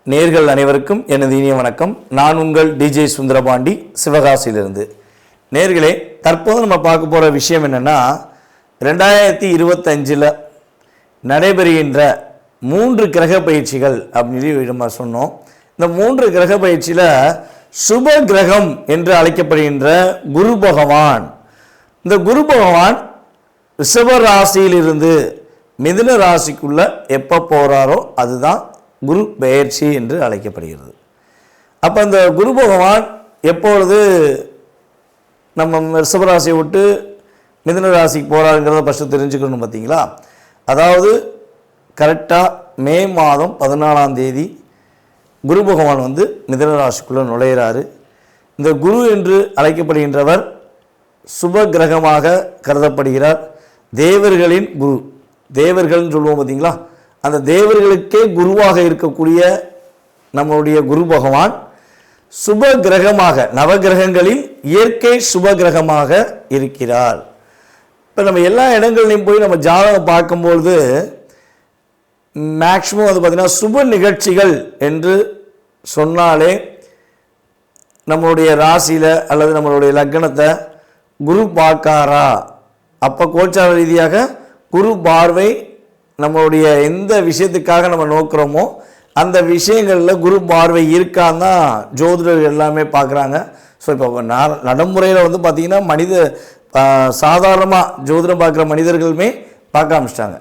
நேர்கள் அனைவருக்கும் எனது இனிய வணக்கம். நான் உங்கள் டிஜே சுந்தரபாண்டி, சிவகாசியிலிருந்து. நேர்களே, தற்போது நம்ம பார்க்க போகிற விஷயம் என்னென்னா, 2025 நடைபெறுகின்ற 3 கிரக பயிற்சிகள் அப்படின்னு நம்ம சொன்னோம். இந்த 3 கிரக பயிற்சியில் சுப கிரகம் என்று அழைக்கப்படுகின்ற குரு பகவான், இந்த குரு பகவான் ரிஷப ராசியிலிருந்து மிதுன ராசிக்குள்ள எப்போ போகிறாரோ அதுதான் குரு பெயர்ச்சி என்று அழைக்கப்படுகிறது. அப்போ இந்த குரு பகவான் எப்பொழுது நம்ம ரிஷபராசியை விட்டு மிதுன ராசிக்கு போகிறாருங்கிறத ஃபஸ்ட்டு தெரிஞ்சுக்கணும். பார்த்தீங்களா? அதாவது கரெக்டாக மே மாதம் 14ஆம் தேதி குரு பகவான் மிதுன ராசிக்குள்ளே நுழையிறாரு. இந்த குரு என்று அழைக்கப்படுகின்றவர் சுப கிரகமாக கருதப்படுகிறார். தேவர்களின் குரு, தேவர்கள்னு சொல்லுவோம் பார்த்தீங்களா, அந்த தேவர்களுக்கே குருவாக இருக்கக்கூடிய நம்மளுடைய குரு பகவான் சுப கிரகமாக, நவகிரகங்களில் இயற்கை சுப கிரகமாக இருக்கிறார். இப்போ நம்ம எல்லா இடங்கள்லையும் போய் நம்ம ஜாதகம் பார்க்கும்பொழுது மேக்சிமம் பார்த்திங்கன்னா சுப நிகழ்ச்சிகள் என்று சொன்னாலே நம்மளுடைய ராசியில் அல்லது நம்மளுடைய லக்னத்தை குரு பார்க்காரா, அப்போ கோச்சார ரீதியாக குரு பார்வை நம்மளுடைய எந்த விஷயத்துக்காக நம்ம நோக்கிறோமோ அந்த விஷயங்களில் குரு பார்வை இருக்கான்னு தான் ஜோதிடர்கள் எல்லாமே பார்க்குறாங்க. ஸோ இப்போ நடைமுறையில் பார்த்திங்கன்னா சாதாரணமாக ஜோதிடம் பார்க்குற மனிதர்களுமே பார்க்க ஆரம்பிச்சிட்டாங்க.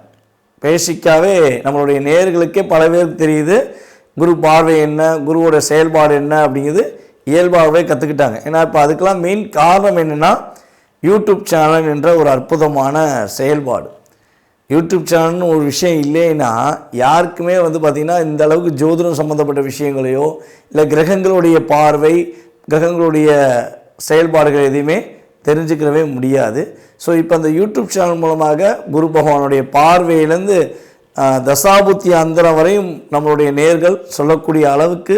பேசிக்காகவே நம்மளுடைய நேயர்களுக்கே பல பேருக்கு தெரியுது குரு பார்வை என்ன, குருவோட செயல்பாடு என்ன அப்படிங்கிறது இயல்பாகவே கற்றுக்கிட்டாங்க. ஏன்னா இப்போ அதுக்கெல்லாம் மெயின் காரணம் என்னென்னா, யூடியூப் சேனல் என்ற ஒரு அற்புதமான செயல்பாடு. யூடியூப் சேனல்னு ஒரு விஷயம் இல்லைன்னா யாருக்குமே பார்த்திங்கன்னா இந்த அளவுக்கு ஜோதிடம் சம்மந்தப்பட்ட விஷயங்களையோ இல்லை கிரகங்களுடைய பார்வை, கிரகங்களுடைய செயல்பாடுகள் எதையுமே தெரிஞ்சுக்கிறவே முடியாது. ஸோ இப்போ அந்த யூடியூப் சேனல் மூலமாக குரு பகவானுடைய பார்வையிலேருந்து தசாபுத்தி அந்தரம் வரையும் நம்மளுடைய நேர்கள் சொல்லக்கூடிய அளவுக்கு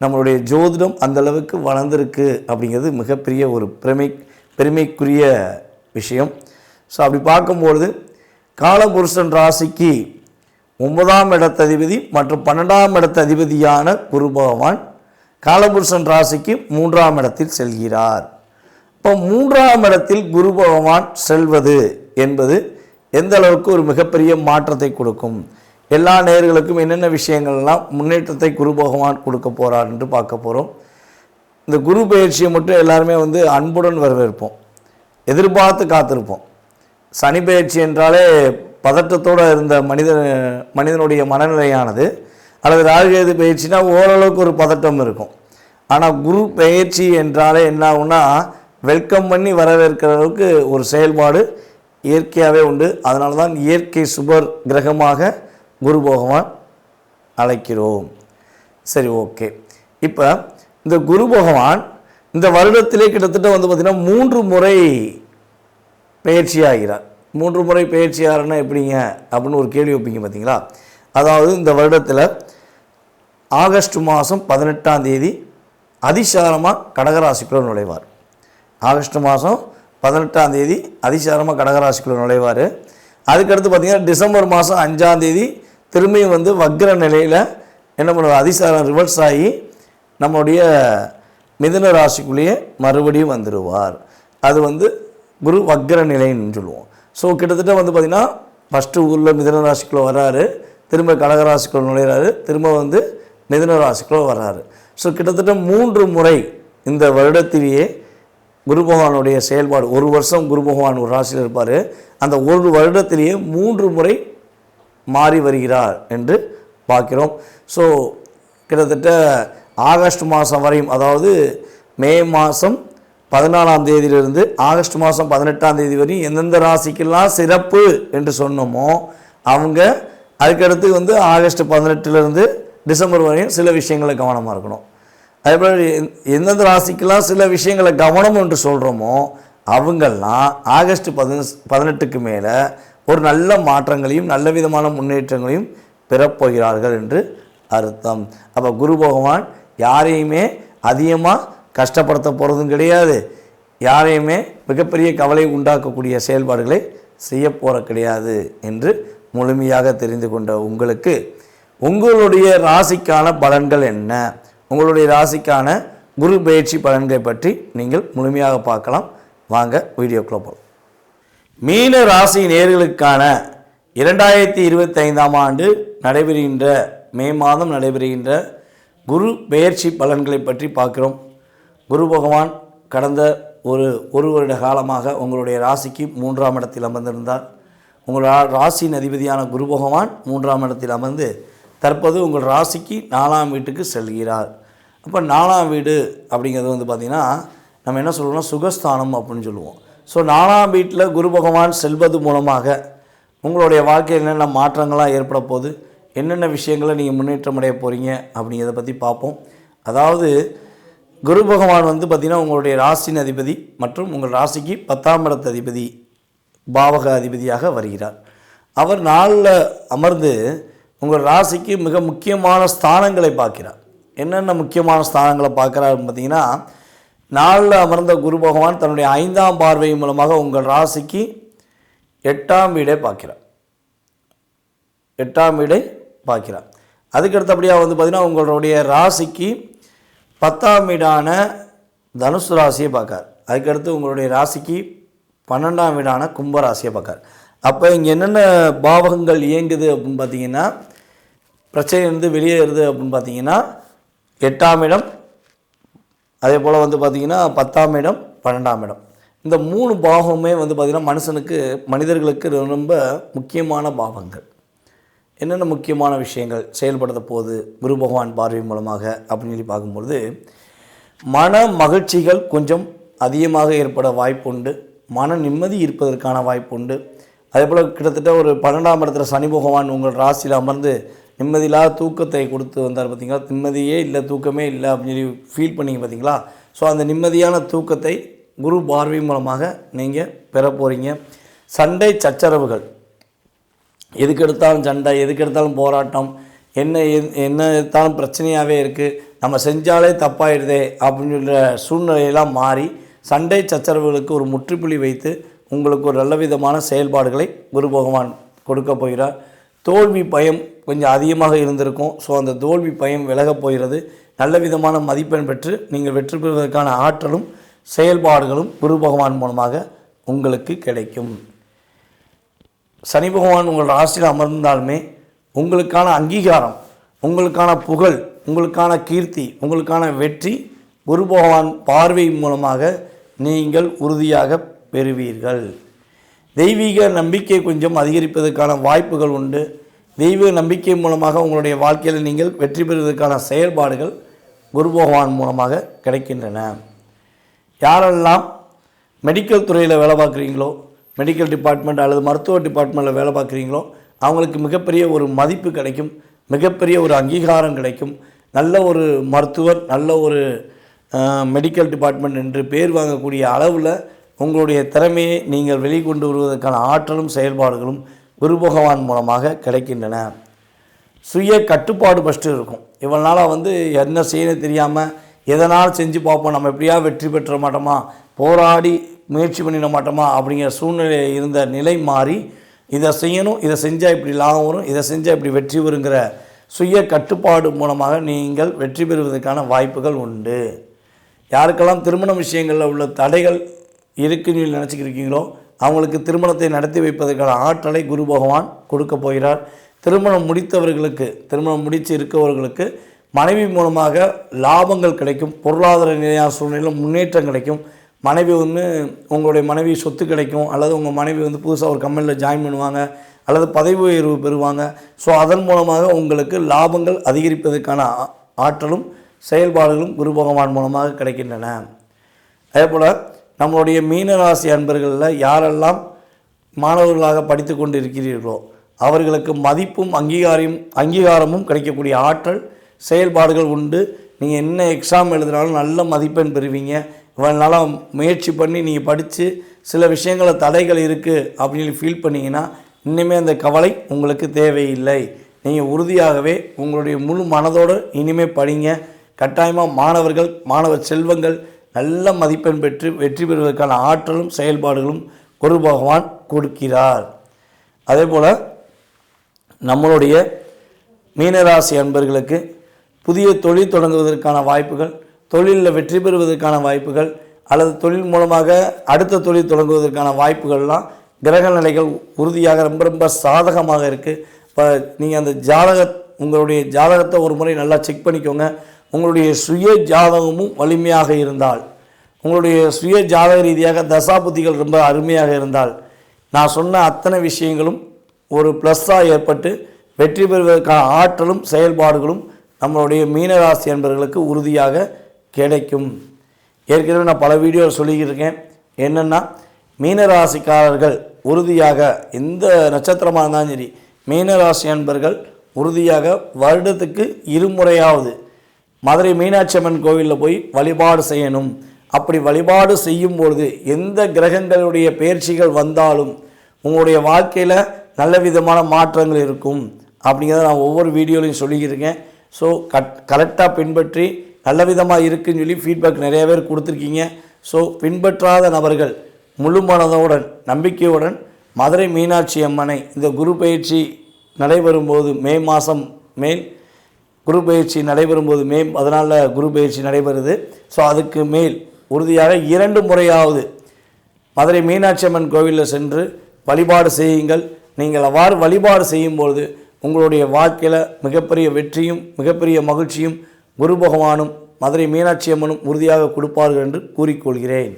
நம்மளுடைய ஜோதிடம் அந்தளவுக்கு வளர்ந்துருக்கு அப்படிங்கிறது மிகப்பெரிய ஒரு பெருமைக்குரிய விஷயம். ஸோ அப்படி பார்க்கும்பொழுது காலபுருஷன் ராசிக்கு 9ஆம் இடத்ததிபதி மற்றும் 12ஆம் இடத்ததிபதியான குரு பகவான் காலபுருஷன் ராசிக்கு 3ஆம் இடத்தில் செல்கிறார். இப்போ 3ஆம் இடத்தில் குரு பகவான் செல்வது என்பது எந்த அளவுக்கு ஒரு மிகப்பெரிய மாற்றத்தை கொடுக்கும், எல்லா நேயர்களுக்கும் என்னென்ன விஷயங்கள்லாம் முன்னேற்றத்தை குரு பகவான் கொடுக்க போகிறார் என்று பார்க்க போகிறோம். இந்த குரு பயிற்சியை மட்டும் எல்லாருமே அன்புடன் வரவேற்போம், எதிர்பார்த்து காத்திருப்போம். சனி பயிற்சி என்றாலே பதட்டத்தோடு இருந்த மனிதனுடைய மனநிலையானது, அல்லது ராகுகேது பயிற்சினா ஓரளவுக்கு ஒரு பதட்டம் இருக்கும். ஆனால் குரு பயிற்சி என்றாலே என்ன ஆகும்னா, வெல்கம் பண்ணி வரவேற்கிற அளவுக்கு ஒரு செயல்பாடு இயற்கையாகவே உண்டு. அதனால தான் இயற்கை சுபர் கிரகமாக குரு பகவான் அழைக்கிறோம். சரி, ஓகே. இப்போ இந்த குரு பகவான் இந்த வருடத்திலே கிட்டத்தட்ட பார்த்திங்கன்னா 3 முறை பயிற்சி ஆகிறார். 3 முறை பயிற்சி ஆகிறன்னா எப்படிங்க அப்படின்னு ஒரு கேள்வி வைப்பீங்க பார்த்தீங்களா? அதாவது இந்த வருடத்தில் ஆகஸ்ட் மாதம் 18ஆம் தேதி அதிசாரமாக கடகராசிக்குள்ளே நுழைவார். ஆகஸ்ட் மாதம் 18ஆம் தேதி அதிசாரமாக கடகராசிக்குள்ளே நுழைவார். அதுக்கடுத்து பார்த்திங்கன்னா டிசம்பர் மாதம் 5ஆம் தேதி திரும்பியும் வக்ர நிலையில் என்ன பண்ணுவார், அதிசாரம் ரிவர்ஸ் ஆகி நம்முடைய மிதுன ராசிக்குள்ளேயே மறுபடியும் வந்துடுவார். அது குரு வக்ர நிலைன்னு சொல்லுவோம். ஸோ கிட்டத்தட்ட பார்த்திங்கன்னா ஃபஸ்ட்டு ஊரில் மிதுன ராசிக்குள்ளே வர்றாரு, திரும்ப கடகராசிக்குள்ளே நுழையிறாரு, திரும்ப மிதுன ராசிக்குள்ளே வர்றாரு. ஸோ கிட்டத்தட்ட 3 முறை இந்த வருடத்திலேயே குரு பகவானுடைய செயல்பாடு, ஒரு வருஷம் குரு பகவான் ஒரு ராசியில் இருப்பார், அந்த ஒரு வருடத்திலேயே 3 முறை மாறி வருகிறார் என்று பார்க்கிறோம். ஸோ கிட்டத்தட்ட ஆகஸ்ட் மாதம் வரையும், அதாவது மே மாதம் 14ஆம் தேதியிலிருந்து ஆகஸ்ட் மாதம் 18ஆம் தேதி வரையும் எந்தெந்த ராசிக்கெல்லாம் சிறப்பு என்று சொன்னோமோ அவங்க அதுக்கடுத்து ஆகஸ்ட் 18லேருந்து டிசம்பர் வரையும் சில விஷயங்களை கவனமாக இருக்கணும். அதேபோல் எந்தெந்த ராசிக்கெல்லாம் சில விஷயங்களை கவனம் என்று சொல்கிறோமோ அவங்கெல்லாம் ஆகஸ்ட் 18க்கு மேலே ஒரு நல்ல மாற்றங்களையும் நல்ல விதமான முன்னேற்றங்களையும் பெறப்போகிறார்கள் என்று அர்த்தம். அப்போ குரு பகவான் யாரையுமே அதிகமாக கஷ்டப்படுத்த போகிறதும் கிடையாது, யாரையுமே மிகப்பெரிய கவலை உண்டாக்கக்கூடிய செயல்பாடுகளை செய்ய போகிற கிடையாது என்று முழுமையாக தெரிந்து கொண்ட உங்களுக்கு உங்களுடைய ராசிக்கான பலன்கள் என்ன, உங்களுடைய ராசிக்கான குரு பயிற்சி பலன்களை பற்றி நீங்கள் முழுமையாக பார்க்கலாம். வாங்க வீடியோக்குள்ள போகலாம். மீன ராசி நேயர்களுக்கான 2025ஆம் ஆண்டு நடைபெறுகின்ற மே மாதம் நடைபெறுகின்ற குரு பெயர்ச்சி பலன்களை பற்றி பார்க்கிறோம். குரு பகவான் கடந்த ஒரு வருட காலமாக உங்களுடைய ராசிக்கு 3ஆம் இடத்தில் அமர்ந்திருந்தார். உங்கள் ராசியின் அதிபதியான குரு பகவான் 3ஆம் இடத்தில் அமர்ந்து தற்போது உங்கள் ராசிக்கு 4ஆம் வீட்டுக்கு செல்கிறார். அப்போ 4ஆம் வீடு அப்படிங்கிறது பார்த்திங்கன்னா நம்ம என்ன சொல்லுவோம்னா சுகஸ்தானம் அப்படின்னு சொல்லுவோம். ஸோ 4ஆம் வீட்டில் குரு பகவான் செல்வது மூலமாக உங்களுடைய வாழ்க்கையில் என்னென்ன மாற்றங்கள்லாம் ஏற்பட போகுது, என்னென்ன விஷயங்களை நீங்கள் முன்னேற்றம் அடைய போகிறீங்க அப்படிங்கிறத பற்றி பார்ப்போம். அதாவது குரு பகவான் பார்த்திங்கன்னா உங்களுடைய ராசியின் அதிபதி மற்றும் உங்கள் ராசிக்கு 10ஆம் இடத்து அதிபதி பாவக அதிபதியாக வருகிறார். அவர் 4ல் அமர்ந்து உங்கள் ராசிக்கு மிக முக்கியமான ஸ்தானங்களை பார்க்கிறார். என்னென்ன முக்கியமான ஸ்தானங்களை பார்க்குறாருன்னு பார்த்தீங்கன்னா 4ல் அமர்ந்த குரு பகவான் தன்னுடைய 5ஆம் பார்வை மூலமாக உங்கள் ராசிக்கு 8ஆம் வீடை பார்க்கிறார். 8ஆம் வீடை பார்க்கிறார். அதுக்கடுத்தபடியாக பார்த்திங்கன்னா உங்களுடைய ராசிக்கு 10ஆம் வீடான தனுசு ராசியை பார்க்கார். அதுக்கடுத்து உங்களுடைய ராசிக்கு 12ஆம் வீடான கும்ப ராசியை பார்க்கார். அப்போ இங்கே என்னென்ன பாவகங்கள் இயங்குது அப்படின்னு பார்த்தீங்கன்னா பிரச்சனை வெளியேறுது அப்படின்னு பார்த்தீங்கன்னா 8ஆம் இடம், அதே போல் பார்த்திங்கன்னா 10ஆம் இடம், 12ஆம் இடம். இந்த 3 பாவமே பார்த்திங்கன்னா மனிதர்களுக்கு ரொம்ப முக்கியமான பாவங்கள். என்னென்ன முக்கியமான விஷயங்கள் செயல்படுத்த போகுது குரு பகவான் பார்வை மூலமாக அப்படின்னு சொல்லி பார்க்கும்பொழுது மன மகிழ்ச்சிகள் கொஞ்சம் அதிகமாக ஏற்பட வாய்ப்புண்டு, மன நிம்மதி இருப்பதற்கான வாய்ப்புண்டு. அதே போல் கிட்டத்தட்ட ஒரு 12ஆம் இடத்துல சனி பகவான் உங்கள் ராசியில் அமர்ந்து நிம்மதியில்லாத தூக்கத்தை கொடுத்து வந்தார் பார்த்திங்களா. நிம்மதியே இல்லை, தூக்கமே இல்லை அப்படின்னு சொல்லி ஃபீல் பண்ணிங்க பார்த்திங்களா. ஸோ அந்த நிம்மதியான தூக்கத்தை குரு பார்வை மூலமாக நீங்கள் பெற போகிறீங்க. சண்டை சச்சரவுகள், எதுக்கு எடுத்தாலும் சண்டை, எதுக்கு எடுத்தாலும் போராட்டம், என்ன எடுத்தாலும் பிரச்சனையாகவே இருக்குது, நம்ம செஞ்சாலே தப்பாயிடுதே அப்படின்னு சொல்கிற சூழ்நிலையெல்லாம் மாறி சண்டை சச்சரவுகளுக்கு ஒரு முற்றுப்புள்ளி வைத்து உங்களுக்கு ஒரு நல்ல விதமான செயல்பாடுகளை குரு பகவான் கொடுக்க போகிறார். தோல்வி பயம் கொஞ்சம் அதிகமாக இருந்திருக்கும். ஸோ அந்த தோல்வி பயம் விலகப் போகிறது. நல்ல விதமான மதிப்பெண் பெற்று நீங்கள் வெற்றி பெறுவதற்கான ஆற்றலும் செயல்பாடுகளும் குரு பகவான் மூலமாக உங்களுக்கு கிடைக்கும். சனி பகவான் உங்கள் ராசியில் அமர்ந்தாலுமே உங்களுக்கான அங்கீகாரம், உங்களுக்கான புகழ், உங்களுக்கான கீர்த்தி, உங்களுக்கான வெற்றி குரு பகவான் பார்வை மூலமாக நீங்கள் உறுதியாக பெறுவீர்கள். தெய்வீக நம்பிக்கை கொஞ்சம் அதிகரிப்பதற்கான வாய்ப்புகள் உண்டு. தெய்வீக நம்பிக்கை மூலமாக உங்களுடைய வாழ்க்கையில் நீங்கள் வெற்றி பெறுவதற்கான செயல்பாடுகள் குரு பகவான் மூலமாக கிடைக்கின்றன. யாரெல்லாம் மெடிக்கல் துறையில் வேலை பார்க்குறீங்களோ, மெடிக்கல் டிபார்ட்மெண்ட் அல்லது மருத்துவ டிபார்ட்மெண்ட்டில் வேலை பார்க்குறீங்களோ அவங்களுக்கு மிகப்பெரிய ஒரு மதிப்பு கிடைக்கும், மிகப்பெரிய ஒரு அங்கீகாரம் கிடைக்கும். நல்ல ஒரு மருத்துவர், நல்ல ஒரு மெடிக்கல் டிபார்ட்மெண்ட் என்று பேர் வாங்கக்கூடிய அளவில் உங்களுடைய திறமையை நீங்கள் வெளிக்கொண்டு வருவதற்கான ஆற்றலும் செயல்பாடுகளும் குரு பகவான் மூலமாக கிடைக்கின்றன. சுய கட்டுப்பாடு ஃபஸ்ட்டு இருக்கும். இவ்வளோ நாளாக என்ன செய்யணும் தெரியாமல் எதனால் செஞ்சு பார்ப்போம், நம்ம எப்படியா வெற்றி பெற்ற மாட்டோமா, போராடி முயற்சி பண்ணிட மாட்டோமா அப்படிங்கிற சூழ்நிலை இருந்த நிலை மாறி இதை செய்யணும், இதை செஞ்சால் இப்படி லாபம் வரும், இதை செஞ்சால் இப்படி வெற்றி வருங்கிற சுய கட்டுப்பாடு மூலமாக நீங்கள் வெற்றி பெறுவதற்கான வாய்ப்புகள் உண்டு. யாருக்கெல்லாம் திருமண விஷயங்களில் உள்ள தடைகள் இருக்குன்னு நினச்சிக்கிருக்கீங்களோ அவங்களுக்கு திருமணத்தை நடத்தி வைப்பதற்கான ஆற்றலை குரு பகவான் கொடுக்க போகிறார். திருமணம் முடித்தவர்களுக்கு, திருமணம் முடித்து இருக்கவர்களுக்கு மனைவி மூலமாக லாபங்கள் கிடைக்கும். பொருளாதார நிலையான சூழ்நிலையில் முன்னேற்றம் கிடைக்கும். மனைவி உங்களுடைய மனைவி சொத்து கிடைக்கும், அல்லது உங்கள் மனைவி புதுசாக ஒரு கம்பெனியில் ஜாயின் பண்ணுவாங்க, அல்லது பதவி உயர்வு பெறுவாங்க. ஸோ அதன் மூலமாக உங்களுக்கு லாபங்கள் அதிகரிப்பதற்கான ஆற்றலும் செயல்பாடுகளும் குரு பகவான் மூலமாக கிடைக்கின்றன. அதே போல் நம்மளுடைய மீனராசி அன்பர்களில் யாரெல்லாம் மாணவர்களாக படித்து கொண்டு இருக்கிறீர்களோ அவர்களுக்கு மதிப்பும் அங்கீகாரமும் கிடைக்கக்கூடிய ஆற்றல் செயல்பாடுகள் உண்டு. நீங்கள் என்ன எக்ஸாம் எழுதினாலும் நல்ல மதிப்பெண் பெறுவீங்க. இவனால முயற்சி பண்ணி நீங்கள் படித்து சில விஷயங்கள தடைகள் இருக்குது அப்படின்னு ஃபீல் பண்ணிங்கன்னா இனிமேல் அந்த கவலை உங்களுக்கு தேவையில்லை. நீங்கள் உறுதியாகவே உங்களுடைய முழு மனதோடு இனிமேல் படிங்க. கட்டாயமாக மாணவ செல்வங்கள் நல்ல மதிப்பெண் பெற்று வெற்றி பெறுவதற்கான ஆற்றலும் செயல்பாடுகளும் குரு பகவான் கொடுக்கிறார். அதே போல் நம்மளுடைய மீனராசி அன்பர்களுக்கு புதிய தொழில் தொடங்குவதற்கான வாய்ப்புகள், தொழிலில் வெற்றி பெறுவதற்கான வாய்ப்புகள், அல்லது தொழில் மூலமாக அடுத்த தொழில் தொடங்குவதற்கான வாய்ப்புகள்லாம் கிரக நிலைகள் உறுதியாக ரொம்ப ரொம்ப சாதகமாக இருக்குது. இப்போ நீங்கள் அந்த உங்களுடைய ஜாதகத்தை ஒரு முறை நல்லா செக் பண்ணிக்கோங்க. உங்களுடைய சுய ஜாதகமும் வலிமையாக இருந்தால், உங்களுடைய சுய ஜாதக ரீதியாக தசாபுத்திகள் ரொம்ப அருமையாக இருந்தால், நான் சொன்ன அத்தனை விஷயங்களும் ஒரு ப்ளஸ்ஸாக ஏற்பட்டு வெற்றி பெறுவதற்கான ஆற்றலும் செயல்பாடுகளும் நம்மளுடைய மீனராசி என்பவர்களுக்கு உறுதியாக கிடைக்கும். ஏற்கனவே நான் பல வீடியோவில் சொல்லியிருக்கேன். என்னென்னா, மீனராசிக்காரர்கள் உறுதியாக எந்த நட்சத்திரமாக இருந்தாலும் சரி, மீனராசி என்பர்கள் உறுதியாக வருடத்துக்கு இருமுறையாவது மதுரை மீனாட்சி அம்மன் கோவிலில் போய் வழிபாடு செய்யணும். அப்படி வழிபாடு செய்யும் பொழுது எந்த கிரகங்களுடைய பயிற்சிகள் வந்தாலும் உங்களுடைய வாழ்க்கையில் நல்ல விதமான மாற்றங்கள் இருக்கும் அப்படிங்கிறத நான் ஒவ்வொரு வீடியோலையும் சொல்லியிருக்கேன். ஸோ கரெக்டாக பின்பற்றி நல்ல விதமாக இருக்குன்னு சொல்லி ஃபீட்பேக் நிறைய பேர் கொடுத்துருக்கீங்க. ஸோ பின்பற்றாத நபர்கள் முழு மனதுடன் நம்பிக்கையுடன் மதுரை மீனாட்சி அம்மனை இந்த குரு பயிற்சி நடைபெறும்போது மே மாதம் மேல் குரு பயிற்சி நடைபெறும்போது மே 14 குரு பயிற்சி நடைபெறுது. ஸோ அதுக்கு மேல் உறுதியாக 2 முறையாவது மதுரை மீனாட்சி அம்மன் கோவிலில் சென்று வழிபாடு செய்யுங்கள். நீங்கள் அவ்வாறு வழிபாடு செய்யும்பொழுது உங்களுடைய வாழ்க்கையில் மிகப்பெரிய வெற்றியும் மிகப்பெரிய மகிழ்ச்சியும் குரு பகவானும் மதுரை மீனாட்சி அம்மனும் உறுதியாக கொடுப்பார்கள் என்று கூறிக்கொள்கிறேன்.